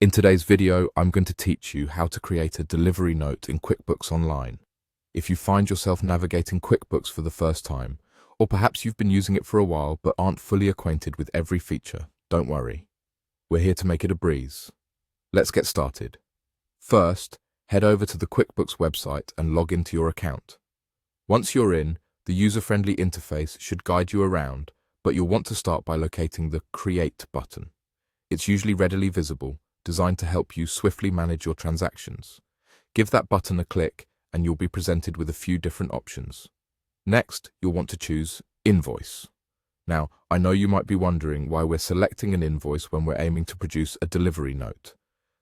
In today's video, I'm going to teach you how to create a delivery note in QuickBooks Online. If you find yourself navigating QuickBooks for the first time, or perhaps you've been using it for a while but aren't fully acquainted with every feature, don't worry. We're here to make it a breeze. Let's get started. First, head over to the QuickBooks website and log into your account. Once you're in, the user-friendly interface should guide you around, but you'll want to start by locating the Create button. It's usually readily visible, designed to help you swiftly manage your transactions. Give that button a click and you'll be presented with a few different options. Next, you'll want to choose Invoice. Now, I know you might be wondering why we're selecting an invoice when we're aiming to produce a delivery note.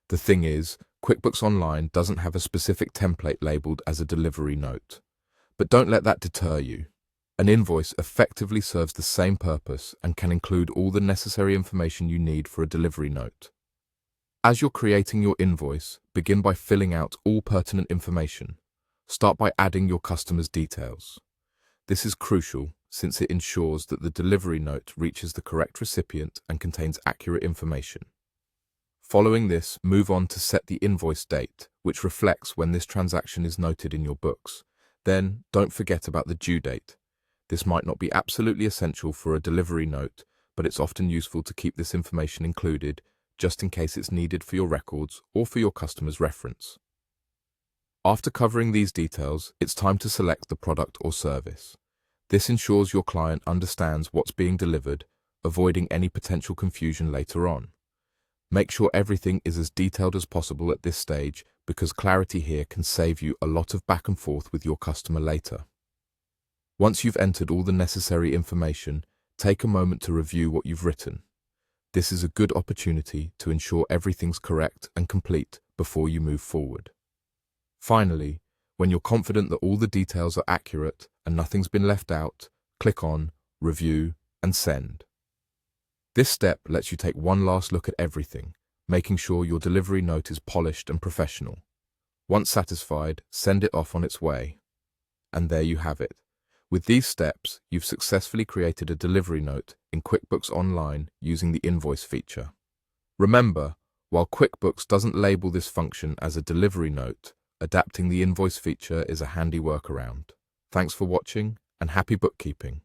The thing is, QuickBooks Online doesn't have a specific template labeled as a delivery note. But don't let that deter you. An invoice effectively serves the same purpose and can include all the necessary information you need for a delivery note. As you're creating your invoice, begin by filling out all pertinent information. Start by adding your customer's details. This is crucial since it ensures that the delivery note reaches the correct recipient and contains accurate information. Following this, move on to set the invoice date, which reflects when this transaction is noted in your books. Then, don't forget about the due date. This might not be absolutely essential for a delivery note, but it's often useful to keep this information included just in case it's needed for your records or for your customer's reference. After covering these details, it's time to select the product or service. This ensures your client understands what's being delivered, avoiding any potential confusion later on. Make sure everything is as detailed as possible at this stage because clarity here can save you a lot of back and forth with your customer later. Once you've entered all the necessary information, take a moment to review what you've written. This is a good opportunity to ensure everything's correct and complete before you move forward. Finally, when you're confident that all the details are accurate and nothing's been left out, click on Review and Send. This step lets you take one last look at everything, making sure your delivery note is polished and professional. Once satisfied, send it off on its way. And there you have it. With these steps, you've successfully created a delivery note in QuickBooks Online using the invoice feature. Remember, while QuickBooks doesn't label this function as a delivery note, adapting the invoice feature is a handy workaround. Thanks for watching and happy bookkeeping.